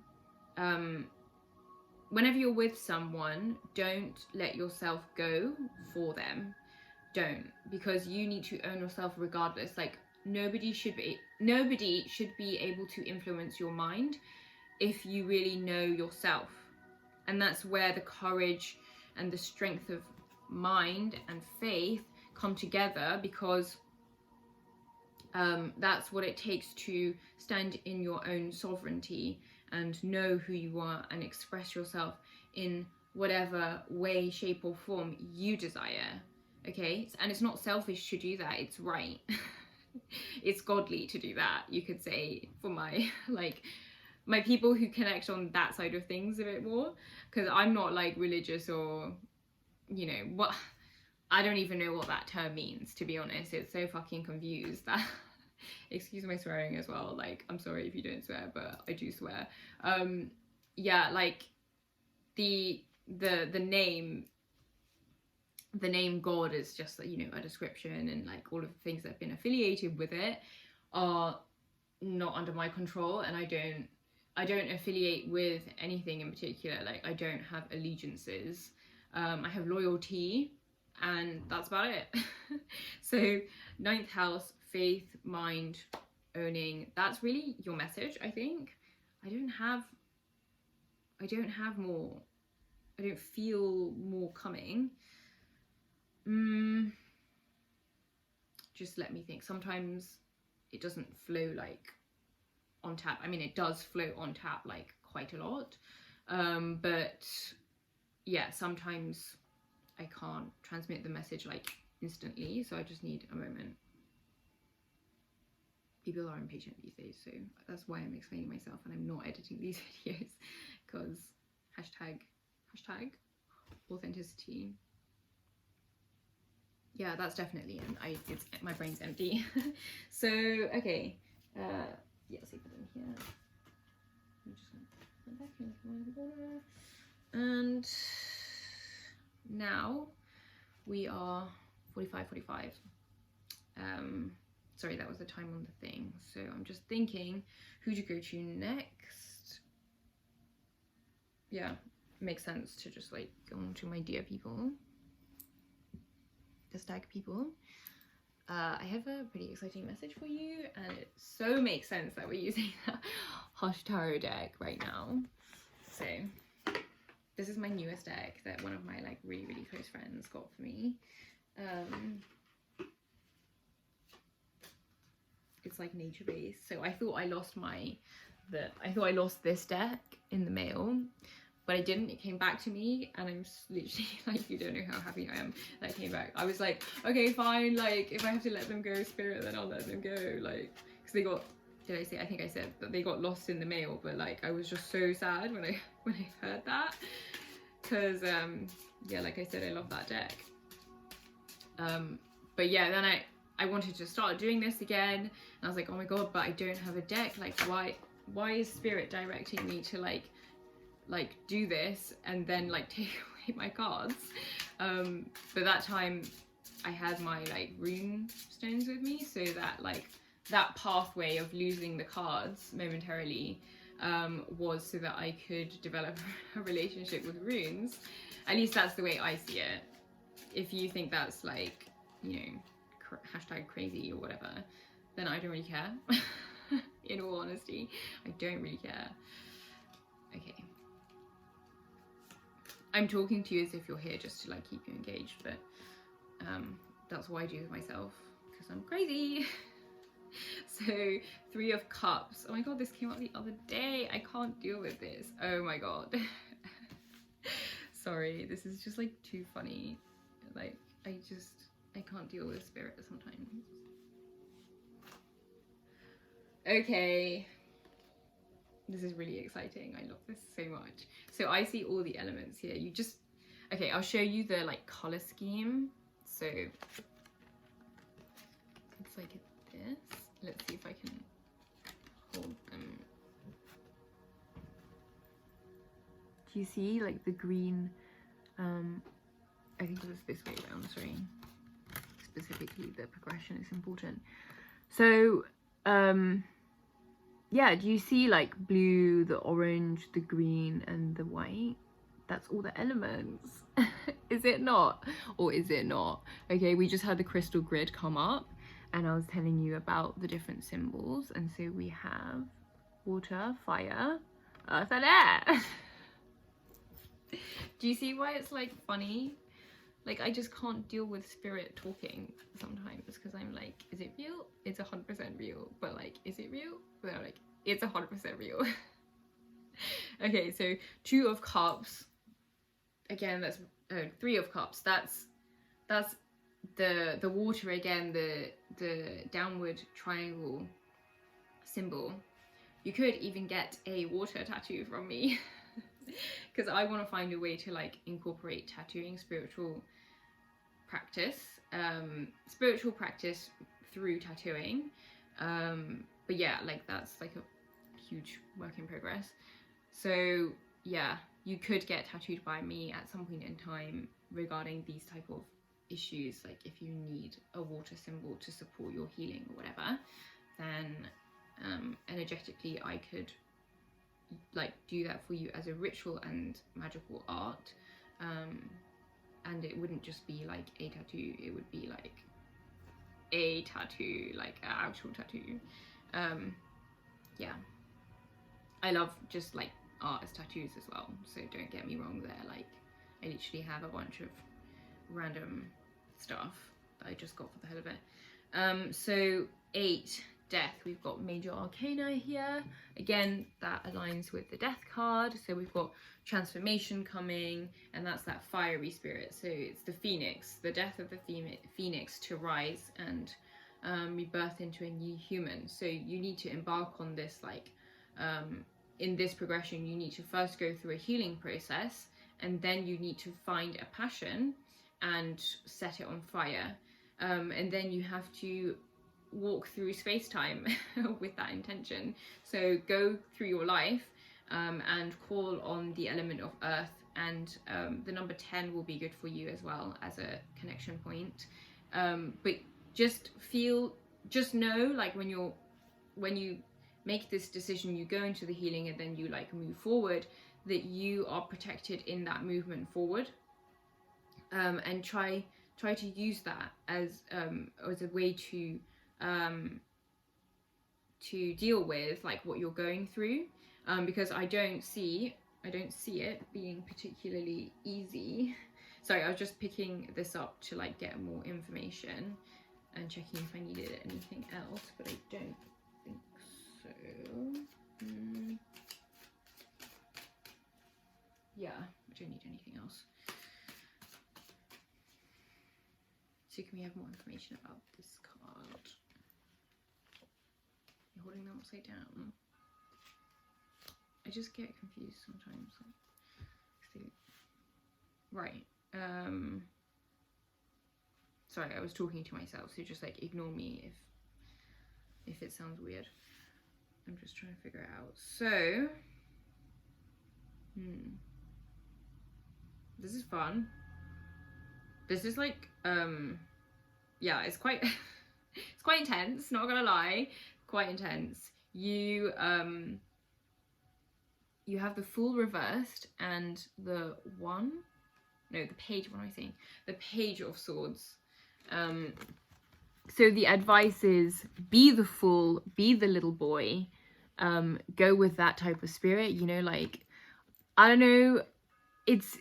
don't let yourself go for them. Don't, because you need to own yourself regardless. Like nobody should be able to influence your mind if you really know yourself. And that's where the courage and the strength of mind and faith come together, because that's what it takes to stand in your own sovereignty and know who you are and express yourself in whatever way, shape or form you desire. Okay, and it's not selfish to do that, it's right. It's godly to do that, you could say, for my my people who connect on that side of things a bit more, because I'm not like religious, or you know what, I don't even know what that term means, to be honest. It's so fucking confused that excuse my swearing as well, like I'm sorry if you don't swear, but I do swear. Yeah, like the name God is just, you know, a description, and like all of the things that have been affiliated with it are not under my control, and I don't affiliate with anything in particular. Like I don't have allegiances. I have loyalty, and that's about it. So 9th house, faith, mind, owning, that's really your message, I think. I don't have more. I don't feel more coming. Just let me think. Sometimes it doesn't flow like on tap. I mean, it does flow on tap like quite a lot, but yeah, sometimes I can't transmit the message like instantly, so I just need a moment. People are impatient these days, so that's why I'm explaining myself and I'm not editing these videos, because hashtag authenticity. Yeah, that's definitely it's my brain's empty. So okay, yeah, see if it's in here. I'm just gonna put back into my water. And now we are 45. Sorry, that was the time on the thing. So I'm just thinking who to go to next. Yeah, makes sense to just like go on to my dear people, the stag people. I have a pretty exciting message for you, and it so makes sense that we're using that Hush Tarot deck right now. So this is my newest deck that one of my like really close friends got for me. It's like nature based, so I thought I lost I lost this deck in the mail, but I didn't. It came back to me, and I'm literally like, you don't know how happy I am that it came back. I was like, okay, fine, like if I have to let them go, spirit, then I'll let them go, like, because they got, did I say, I think I said that they got lost in the mail, but like I was just so sad when I heard that, because yeah, like I said, I love that deck. But yeah, then I wanted to start doing this again, and I was like, oh my god, but I don't have a deck. Like why is spirit directing me to like do this and then like take away my cards? But that time I had my like rune stones with me, so that like that pathway of losing the cards momentarily was so that I could develop a relationship with runes. At least that's the way I see it. If you think that's like, you know, hashtag crazy or whatever, then I don't really care. In all honesty, I don't really care. Okay, I'm talking to you as if you're here just to like keep you engaged, but that's what I do with myself, because I'm crazy. So 3 of Cups. Oh my god, this came up the other day. I can't deal with this. Oh my god. Sorry, this is just like too funny. Like I can't deal with spirit sometimes. Okay, this is really exciting. I love this so much. So I see all the elements here. You just, okay, I'll show you the like color scheme. So it's like this. Let's see if I can hold them. Do you see like the green? I think it was this way around, sorry. Specifically, the progression is important. So yeah, do you see like blue, the orange, the green, and the white? That's all the elements. Is it not? Or is it not? Okay, we just had the crystal grid come up, and I was telling you about the different symbols. And so we have water, fire, earth, and air. Do you see why it's like funny? Like I just can't deal with spirit talking sometimes, because I'm like, is it real? It's 100% real. But like, is it real? But I'm like, it's 100% real. Okay, so 2 of Cups. Again, that's 3 of Cups. That's the water again, the downward triangle symbol. You could even get a water tattoo from me, because I want to find a way to like incorporate tattooing, spiritual practice through tattooing. But yeah, like that's like a huge work in progress. So yeah, you could get tattooed by me at some point in time regarding these type of issues. Like if you need a water symbol to support your healing or whatever, then energetically I could like do that for you as a ritual and magical art. And it wouldn't just be like a tattoo, it would be like a tattoo, like an actual tattoo. Yeah, I love just like art as tattoos as well, so don't get me wrong there. Like I literally have a bunch of random stuff that I just got for the hell of it. So 8, death, we've got major arcana here. Again, that aligns with the death card. So we've got transformation coming, and that's that fiery spirit. So it's the phoenix, the death of the phoenix to rise and rebirth into a new human. So you need to embark on this, like in this progression, you need to first go through a healing process, and then you need to find a passion and set it on fire. And then you have to walk through space-time with that intention. So go through your life and call on the element of earth, and the number 10 will be good for you as well as a connection point. But just know, like when you make this decision, you go into the healing and then you like move forward, that you are protected in that movement forward. And try to use that as a way to deal with like what you're going through, because I don't see it being particularly easy. Sorry, I was just picking this up to like get more information and checking if I needed anything else, but I don't think so. Yeah, I don't need anything else. So can we have more information about this card? You're holding them upside down. I just get confused sometimes. Right. Sorry, I was talking to myself, so just like ignore me if it sounds weird. I'm just trying to figure it out. So, this is fun. This is like, yeah, it's quite, it's quite intense, not gonna lie, quite intense. You have the Fool reversed and the Page, what am I saying? The Page of Swords. So the advice is be the Fool, be the little boy, go with that type of spirit, you know, like, I don't know, it's,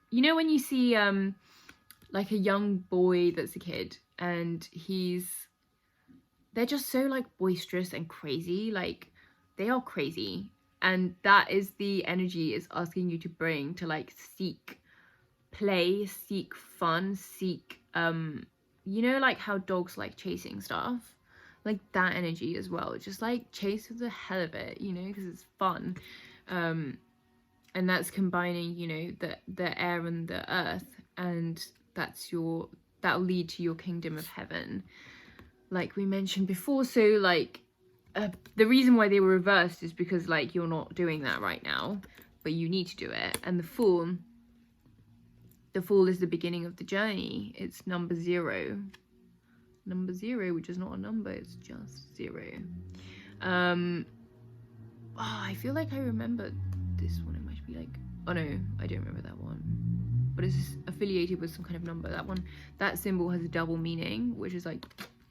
you know when you see, like a young boy that's a kid and they're just so like boisterous and crazy, like they are crazy, and that is the energy it's asking you to bring, to like seek play, seek fun, seek you know, like how dogs like chasing stuff, like that energy as well, just like chase for the hell of it, you know, because it's fun. And that's combining, you know, the air and the earth, and that'll lead to your kingdom of heaven, like we mentioned before. So like the reason why they were reversed is because like you're not doing that right now, but you need to do it. And the Fool is the beginning of the journey. It's number 0, which is not a number, it's just 0. I feel like I remember this one. It might be like, oh no, I don't remember that one, but it's affiliated with some kind of number. That symbol has a double meaning, which is like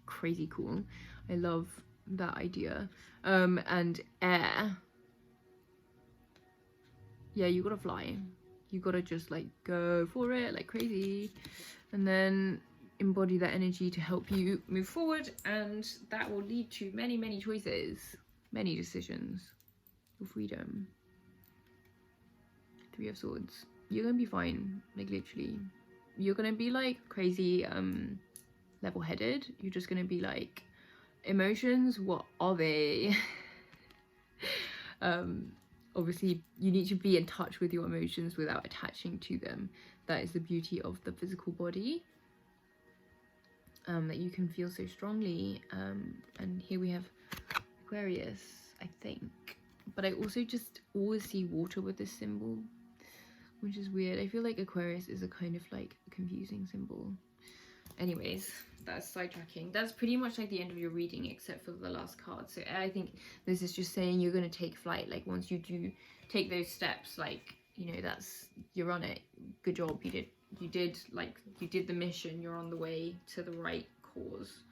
crazy cool. I love that idea. And air, yeah, you gotta fly, you gotta just like go for it like crazy, and then embody that energy to help you move forward, and that will lead to many choices, many decisions, your freedom. 3 of Swords. You're gonna be fine, like literally. You're gonna be like crazy level-headed. You're just gonna be like, emotions, what are they? Obviously you need to be in touch with your emotions without attaching to them. That is the beauty of the physical body, that you can feel so strongly. And here we have Aquarius, I think, but I also just always see water with this symbol, which is weird. I feel like Aquarius is a kind of like confusing symbol. Anyways, that's sidetracking. That's pretty much like the end of your reading, except for the last card. So I think this is just saying you're going to take flight. Like once you do take those steps, like, you know, you're on it. Good job. You did the mission. You're on the way to the right cause.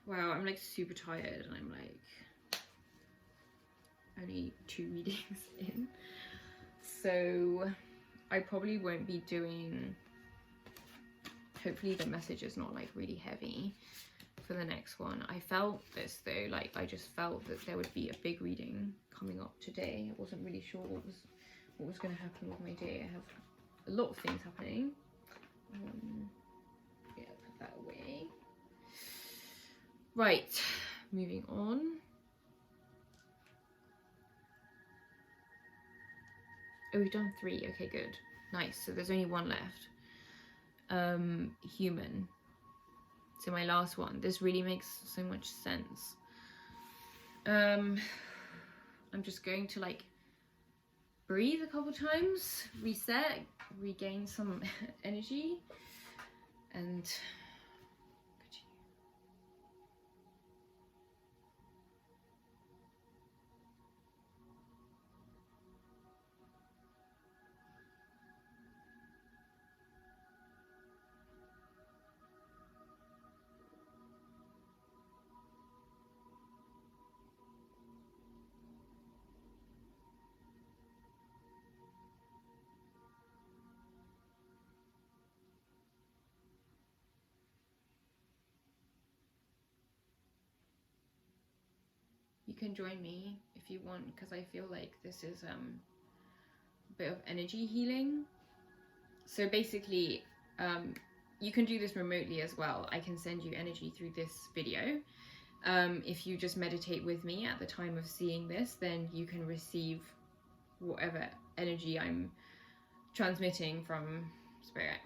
Wow, I'm like super tired, and I'm like only 2 readings in. So I probably won't be doing, hopefully the message is not like really heavy. for the next one. I felt this though, like I just felt that there would be a big reading coming up today. I wasn't really sure what was going to happen with my day. I have a lot of things happening. Yeah, put that away. Right, moving on. Oh, we've done 3. Okay, good. Nice. So there's only 1 left. Human. So my last one. This really makes so much sense. I'm just going to like breathe a couple times, reset, regain some energy, and continue. You can join me if you want, because I feel like this is a bit of energy healing. So basically, you can do this remotely as well. I can send you energy through this video. If you just meditate with me at the time of seeing this, then you can receive whatever energy I'm transmitting from spirit.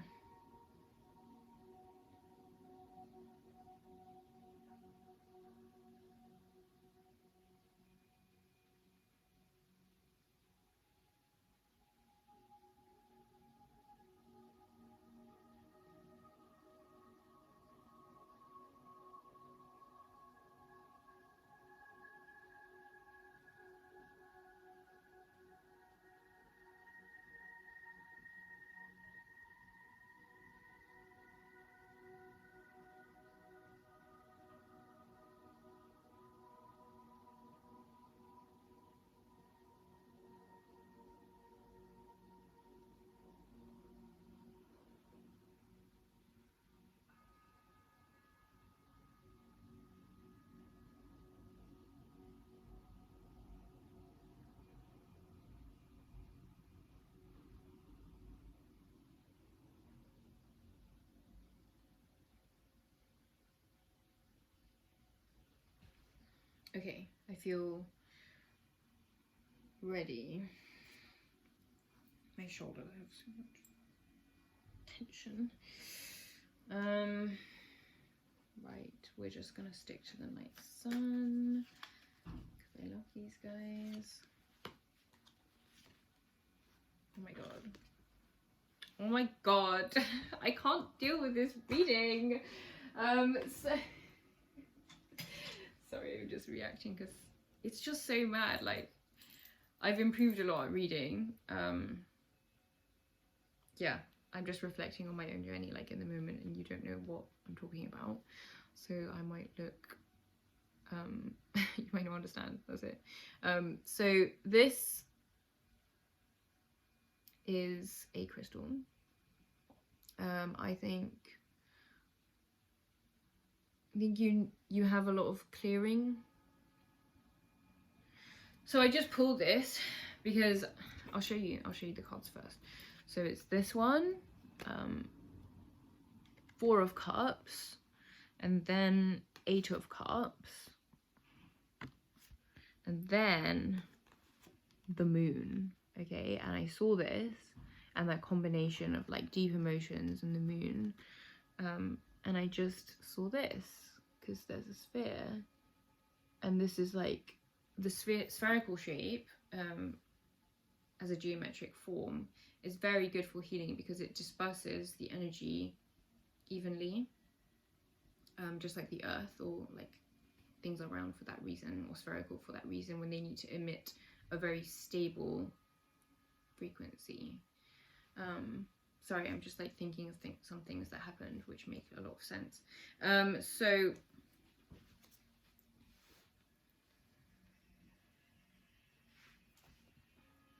Okay, I feel ready. My shoulders have so much tension. Right, we're just gonna stick to the night sun because I love these guys. Oh my god. Oh my god. I can't deal with this reading. Sorry, I'm just reacting because it's just so mad. Like, I've improved a lot at reading. Yeah, I'm just reflecting on my own journey, like in the moment, and you don't know what I'm talking about. So I might look, you might not understand, that's it. So this is a crystal. I think you have a lot of clearing. So I just pulled this because I'll show you the cards first. So it's this one, 4 of Cups, and then 8 of Cups, and then the Moon. Okay, and I saw this and that combination of like deep emotions and the Moon, and I just saw this because there's a sphere, and this is like the spherical shape as a geometric form is very good for healing because it disperses the energy evenly, just like the earth, or like things are round for that reason, or spherical for that reason, when they need to emit a very stable frequency. Sorry, I'm just like thinking of some things that happened which make a lot of sense. So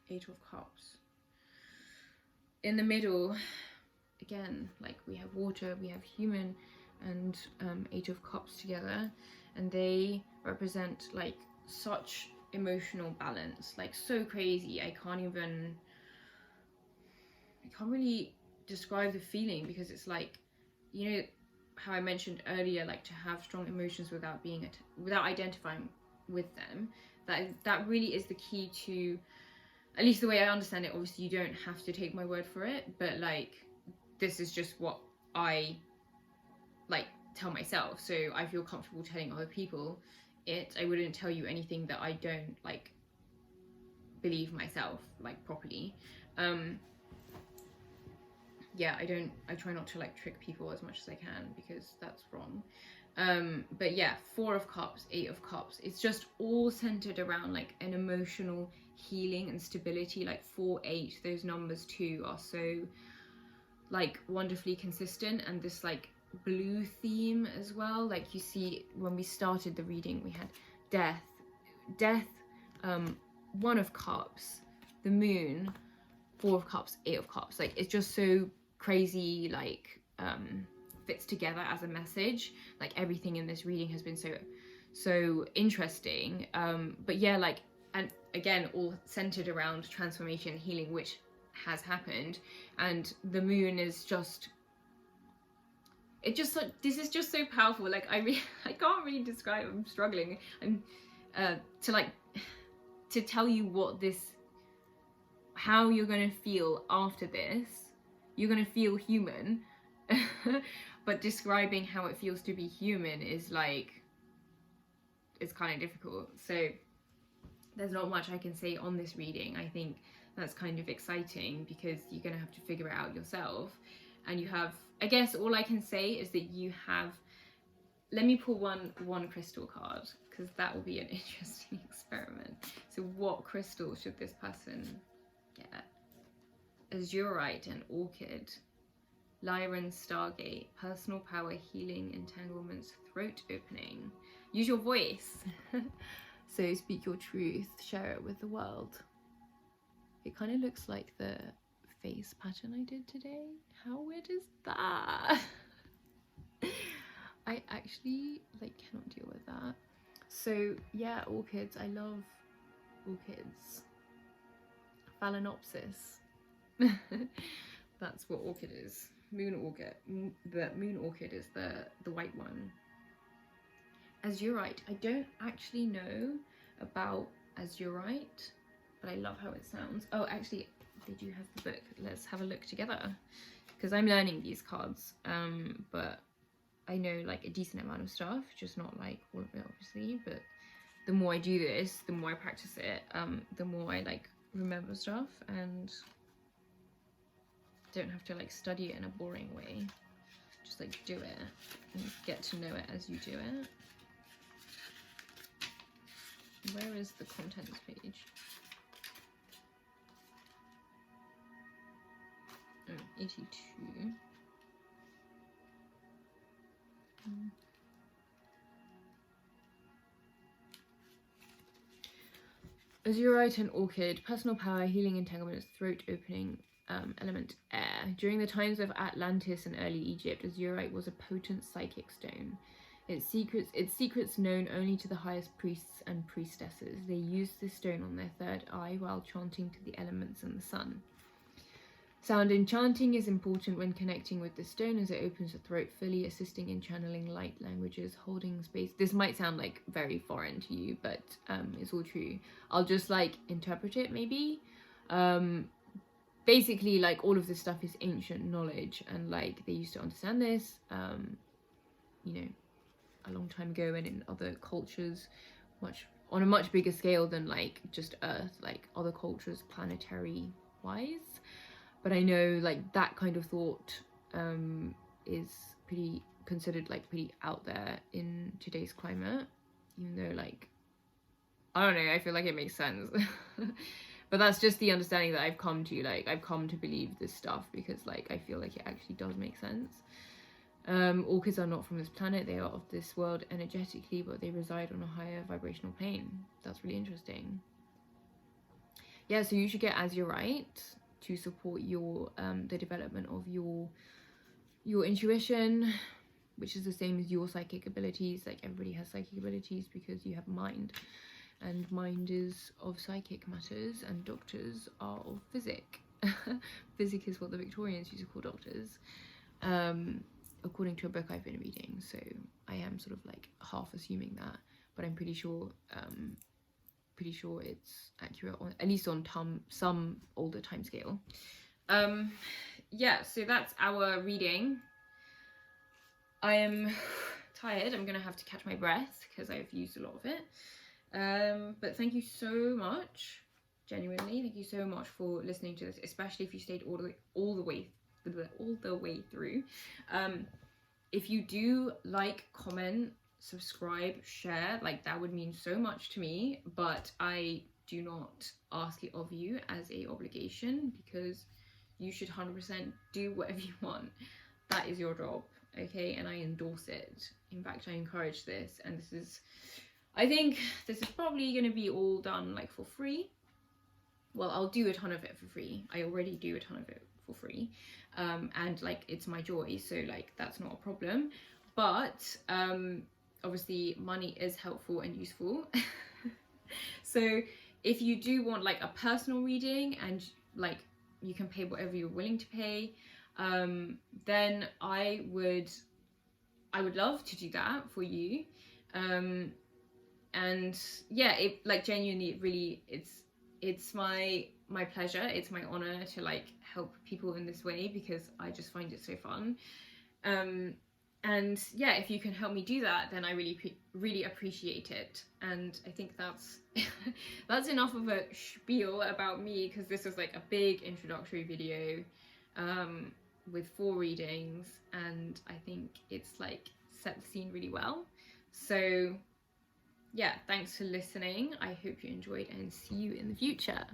Eight of Cups. In the middle, again, like we have water, we have human, and Eight of Cups together, and they represent like such emotional balance, like so crazy. I can't really describe the feeling, because it's like, you know how I mentioned earlier, like to have strong emotions without being without identifying with them, that really is the key to, at least the way I understand it. Obviously you don't have to take my word for it, but like this is just what I like tell myself, so I feel comfortable telling other people it. I wouldn't tell you anything that I don't like believe myself like properly. Yeah, I try not to like trick people as much as I can, because that's wrong. But yeah, Four of Cups, Eight of Cups, it's just all centered around like an emotional healing and stability. Like 4, 8, those numbers too are so like wonderfully consistent, and this like blue theme as well. Like you see when we started the reading, we had death, One of Cups, the Moon, Four of Cups, Eight of Cups. Like it's just so crazy, like fits together as a message. Like everything in this reading has been so interesting. But yeah, like, and again, all centered around transformation, healing, which has happened. And the Moon is just, it just, this is just so powerful. Like I can't really describe. I'm struggling. I'm to tell you what this, how you're gonna feel after this. You're gonna feel human. But describing how it feels to be human is like, it's kind of difficult. So there's not much I can say on this reading. I think that's kind of exciting, because you're gonna have to figure it out yourself. And you have, I guess all I can say is that you have, let me pull one crystal card, because that will be an interesting experiment. So what crystal should this person get? Azurite and Orchid, Lyran, Stargate, Personal Power, Healing, Entanglements, Throat Opening. Use your voice. So speak your truth, share it with the world. It kind of looks like the face pattern I did today. How weird is that? I actually like cannot deal with that. So yeah, orchids. I love orchids. Phalaenopsis. That's what orchid is. Moon orchid. The moon orchid is the white one. Azurite. I don't actually know about azurite, but I love how it sounds. Oh, actually, they do have the book. Let's have a look together, because I'm learning these cards. But I know like a decent amount of stuff, just not like all of it, obviously. But the more I do this, the more I practice it, the more I like remember stuff, and don't have to like study it in a boring way. Just like do it and get to know it as you do it. Where is the contents page? Oh, 82. Azurite and Orchid, Personal Power, Healing, Entanglements, Throat Opening, element air. During the times of Atlantis and early Egypt, azurite was a potent psychic stone. Its secrets known only to the highest priests and priestesses. They used this stone on their third eye while chanting to the elements and the sun. Sound in chanting is important when connecting with the stone, as it opens the throat fully, assisting in channeling light languages, holding space. This might sound like very foreign to you, but it's all true. I'll just like interpret it maybe. Basically, like all of this stuff is ancient knowledge, and like they used to understand this, you know, a long time ago, and in other cultures, on a much bigger scale than like just Earth, like other cultures, planetary wise. But I know like that kind of thought is considered like pretty out there in today's climate, even though like, I don't know, I feel like it makes sense. But that's just the understanding that I've come to. Like, I've come to believe this stuff because, like, I feel like it actually does make sense. Orchids are not from this planet. They are of this world energetically, but they reside on a higher vibrational plane. That's really interesting. Yeah, so you should get azurite to support your the development of your intuition, which is the same as your psychic abilities. Like everybody has psychic abilities because you have mind, and mind is of psychic matters and doctors are of physic. Physic is what the Victorians used to call doctors, according to a book I've been reading, so I am sort of like half assuming that, but I'm pretty sure it's accurate, on at least on some older time scale. Yeah, so that's our reading. I am tired. I'm gonna have to catch my breath because I've used a lot of it. But thank you so much, genuinely. Thank you so much for listening to this, especially if you stayed all the way through. If you do like, comment, subscribe, share, like that would mean so much to me, but I do not ask it of you as a obligation, because you should 100% do whatever you want. That is your job, okay? And I endorse it. In fact, I encourage this, and I think this is probably going to be all done like for free. Well, I'll do a ton of it for free. I already do a ton of it for free, and like it's my joy, so like that's not a problem. But obviously money is helpful and useful. So if you do want like a personal reading, and like you can pay whatever you're willing to pay, then I would love to do that for you. And yeah, it like genuinely, it really, it's my pleasure, it's my honor to like help people in this way, because I just find it so fun. And yeah, if you can help me do that, then I really appreciate it. And I think that's that's enough of a spiel about me, because this is like a big introductory video with 4 readings, and I think it's like set the scene really well. So yeah, thanks for listening. I hope you enjoyed, and see you in the future.